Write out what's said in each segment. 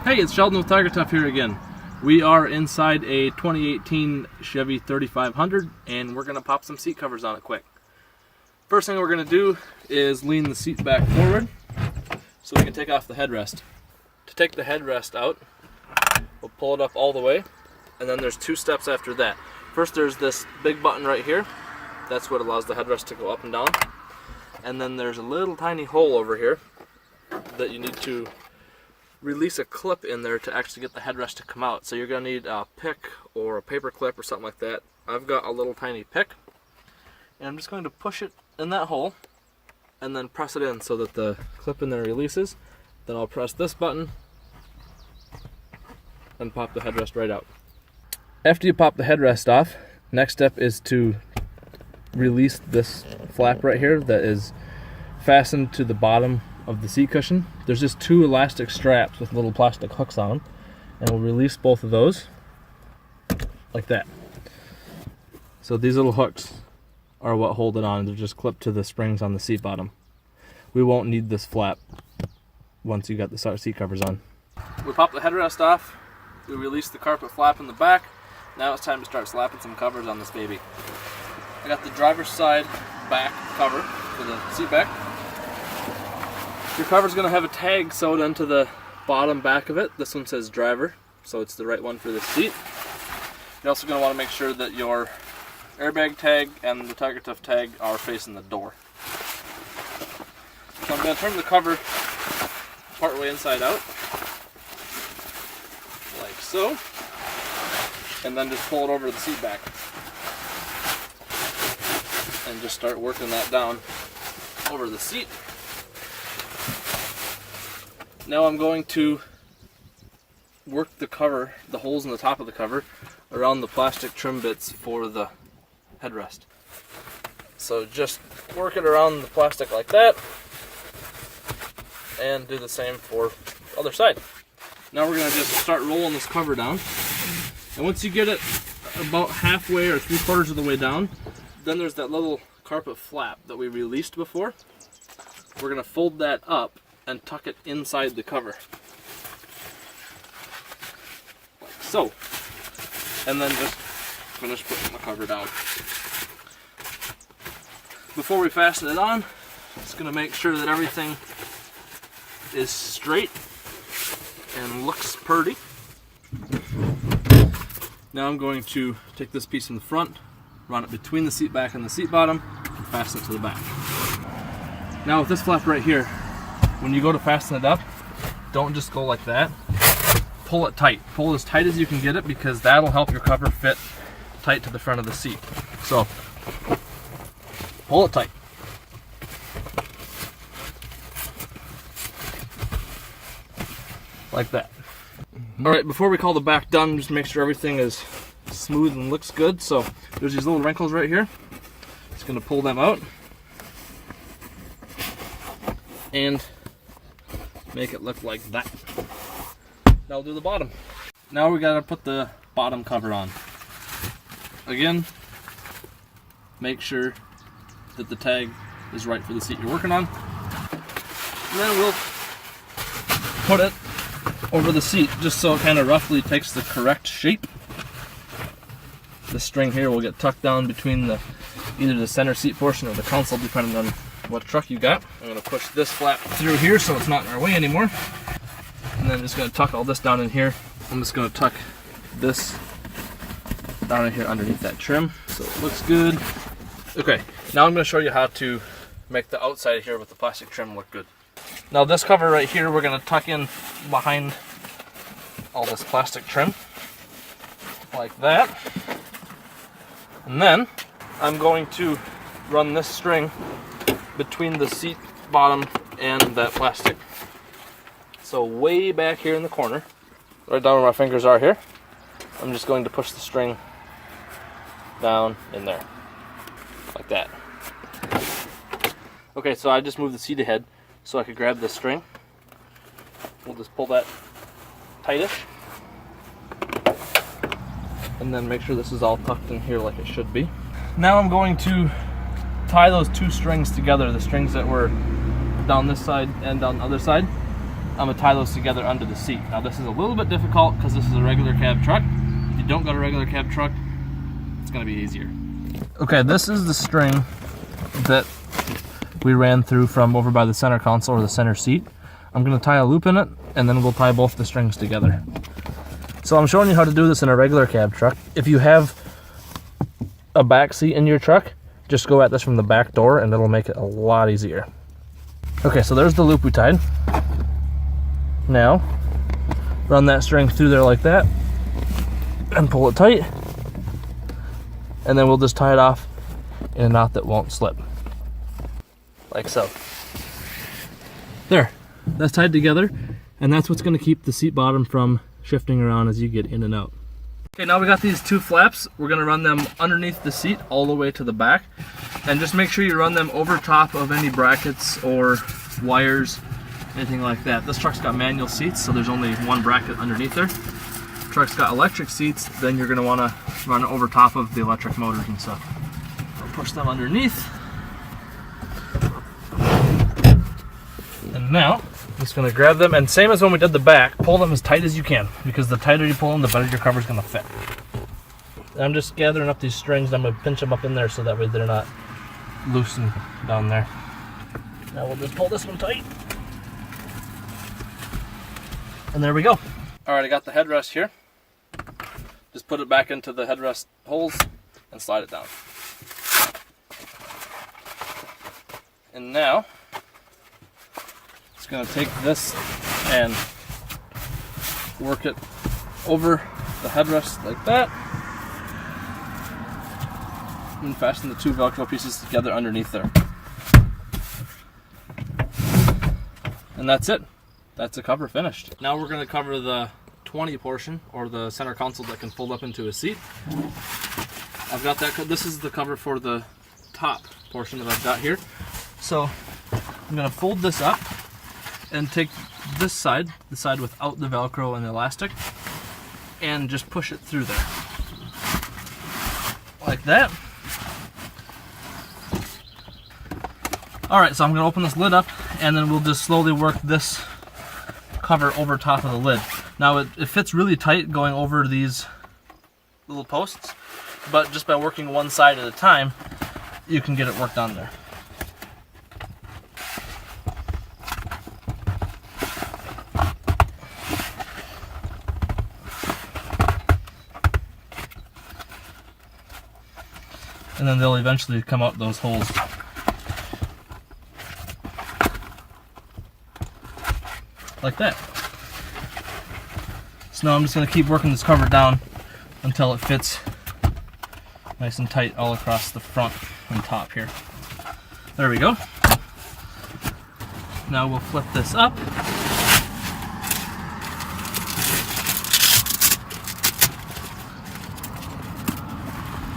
Hey, it's Sheldon with TigerTough here again. We are inside a 2018 Chevy 3500 and we're going to pop some seat covers on it quick. First thing we're going to do is lean the seat back forward so we can take off the headrest. To take the headrest out, we'll pull it up all the way, and then there's two steps after that. First there's this big button right here. That's what allows the headrest to go up and down. And then there's a little tiny hole over here that you need to release a clip in there to actually get the headrest to come out. So you're going to need a pick or a paper clip or something like that. I've got a little tiny pick, and I'm just going to push it in that hole and then press it in so that the clip in there releases. Then I'll press this button and pop the headrest right out. After you pop the headrest off, next step is to release this flap right here that is fastened to the bottom of the seat cushion. There's just two elastic straps with little plastic hooks on them, and we'll release both of those like that. So these little hooks are what hold it on. They're just clipped to the springs on the seat bottom. We won't need this flap once you got the seat covers on. We pop the headrest off, we release the carpet flap in the back. Now it's time to start slapping some covers on this baby. I got the driver's side back cover for the seat back. Your cover's going to have a tag sewed into the bottom back of it. This one says driver, so it's the right one for this seat. You're also going to want to make sure that your airbag tag and the TigerTough tag are facing the door. So I'm going to turn the cover partway inside out, like so, and then just pull it over the seat back. And just start working that down over the seat. Now I'm going to work the cover, the holes in the top of the cover, around the plastic trim bits for the headrest. So just work it around the plastic like that, and do the same for the other side. Now we're going to just start rolling this cover down, and once you get it about halfway or 3/4 of the way down, then there's that little carpet flap that we released before. We're going to fold that up and tuck it inside the cover, like so, and then just finish putting the cover down. Before we fasten it on, just going to make sure that everything is straight and looks pretty. Now I'm going to take this piece in the front, run it between the seat back and the seat bottom, and fasten it to the back. Now with this flap right here, when you go to fasten it up, don't just go like that. Pull it tight. Pull as tight as you can get it, because that'll help your cover fit tight to the front of the seat. So, pull it tight. Like that. Alright, before we call the back done, just make sure everything is smooth and looks good. So, there's these little wrinkles right here. Just going to pull them out and make it look like that. Now we'll do the bottom. Now we gotta put the bottom cover on. Again, make sure that the tag is right for the seat you're working on. And then we'll put it over the seat just so it kind of roughly takes the correct shape. The string here will get tucked down between either the center seat portion or the console, depending on what truck you got. I'm going to push this flap through here so it's not in our way anymore. And then I'm just going to tuck all this down in here. I'm just going to tuck this down in here underneath that trim so it looks good. Okay, now I'm going to show you how to make the outside here with the plastic trim look good. Now this cover right here, we're going to tuck in behind all this plastic trim like that. And then I'm going to run this string between the seat bottom and that plastic. So way back here in the corner, right down where my fingers are here, I'm just going to push the string down in there, like that. Okay, so I just moved the seat ahead so I could grab this string. We'll just pull that tightish, and then make sure this is all tucked in here like it should be. Now I'm going to tie those two strings together, the strings that were down this side and down the other side. I'm gonna tie those together under the seat. Now this is a little bit difficult because this is a regular cab truck. If you don't got a regular cab truck, it's gonna be easier. Okay, this is the string that we ran through from over by the center console or the center seat. I'm gonna tie a loop in it, and then we'll tie both the strings together. So I'm showing you how to do this in a regular cab truck. If you have a back seat in your truck, just go at this from the back door and it'll make it a lot easier. Okay, so there's the loop we tied. Now, run that string through there like that and pull it tight. And then we'll just tie it off in a knot that won't slip. Like so. There, that's tied together, and that's what's gonna keep the seat bottom from shifting around as you get in and out. Okay, now we got these two flaps. We're gonna run them underneath the seat all the way to the back. And just make sure you run them over top of any brackets or wires, anything like that. This truck's got manual seats, so there's only one bracket underneath there. Truck's got electric seats, then you're gonna wanna run it over top of the electric motors and stuff. So push them underneath. And now, I'm just gonna grab them, and same as when we did the back, pull them as tight as you can, because the tighter you pull them, the better your cover's gonna fit. I'm just gathering up these strings, and I'm gonna pinch them up in there so that way they're not loosened down there. Now we'll just pull this one tight. And there we go. All right, I got the headrest here. Just put it back into the headrest holes and slide it down. And now, gonna take this and work it over the headrest like that, and fasten the two Velcro pieces together underneath there. And that's it. That's the cover finished. Now we're gonna cover the 20 portion, or the center console that can fold up into a seat. I've got that. This is the cover for the top portion that I've got here. So I'm gonna fold this up and take this side, the side without the Velcro and the elastic, and just push it through there. Like that. Alright, so I'm going to open this lid up, and then we'll just slowly work this cover over top of the lid. Now it fits really tight going over these little posts, but just by working one side at a time, you can get it worked on there. And then they'll eventually come out those holes. Like that. So now I'm just going to keep working this cover down until it fits nice and tight all across the front and top here. There we go. Now we'll flip this up.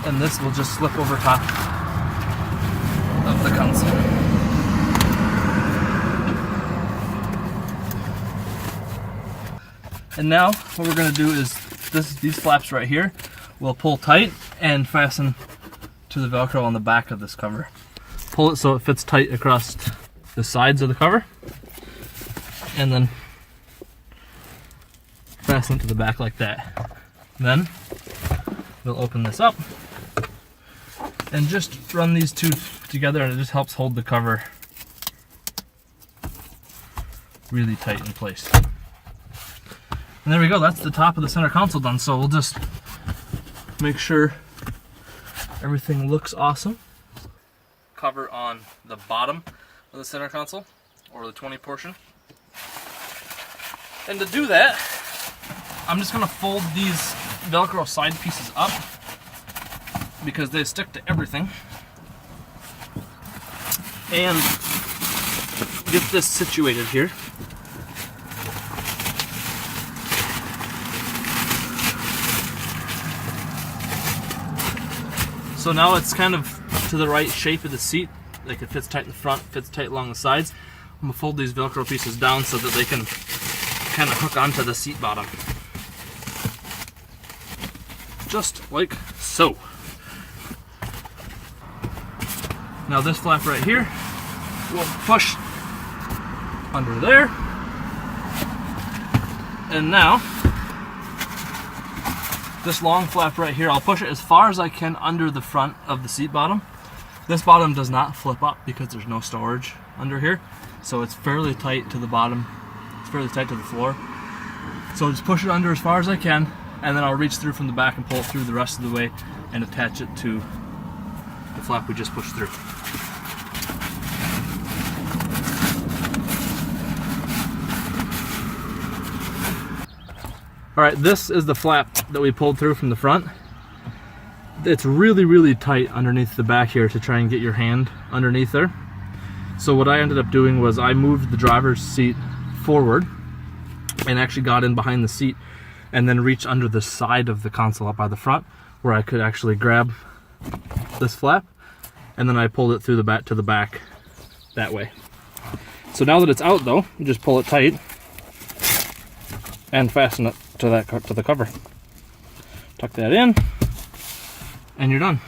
And this will just slip over top of the console. And now what we're going to do is these flaps right here will pull tight and fasten to the Velcro on the back of this cover. Pull it so it fits tight across the sides of the cover, and then fasten it to the back like that. Then we'll open this up and just run these two together, and it just helps hold the cover really tight in place. And there we go, that's the top of the center console done. So we'll just make sure everything looks awesome. Cover on the bottom of the center console, or the 20 portion. And to do that, I'm just gonna fold these Velcro side pieces up because they stick to everything. And get this situated here. So now it's kind of to the right shape of the seat. Like it fits tight in the front, fits tight along the sides. I'm gonna fold these Velcro pieces down so that they can kind of hook onto the seat bottom. Just like so. Now this flap right here will push under there, And now, this long flap right here, I'll push it as far as I can under the front of the seat bottom. This bottom does not flip up because there's no storage under here. So it's fairly tight to the bottom. It's fairly tight to the floor. So just push it under as far as I can, and then I'll reach through from the back and pull it through the rest of the way and attach it to the flap we just pushed through. Alright, this is the flap that we pulled through from the front. It's really, really tight underneath the back here to try and get your hand underneath there. So what I ended up doing was I moved the driver's seat forward and actually got in behind the seat and then reached under the side of the console up by the front where I could actually grab this flap, and then I pulled it through the back to the back that way. So now that it's out though, you just pull it tight and fasten it to the cover. Tuck that in, and you're done.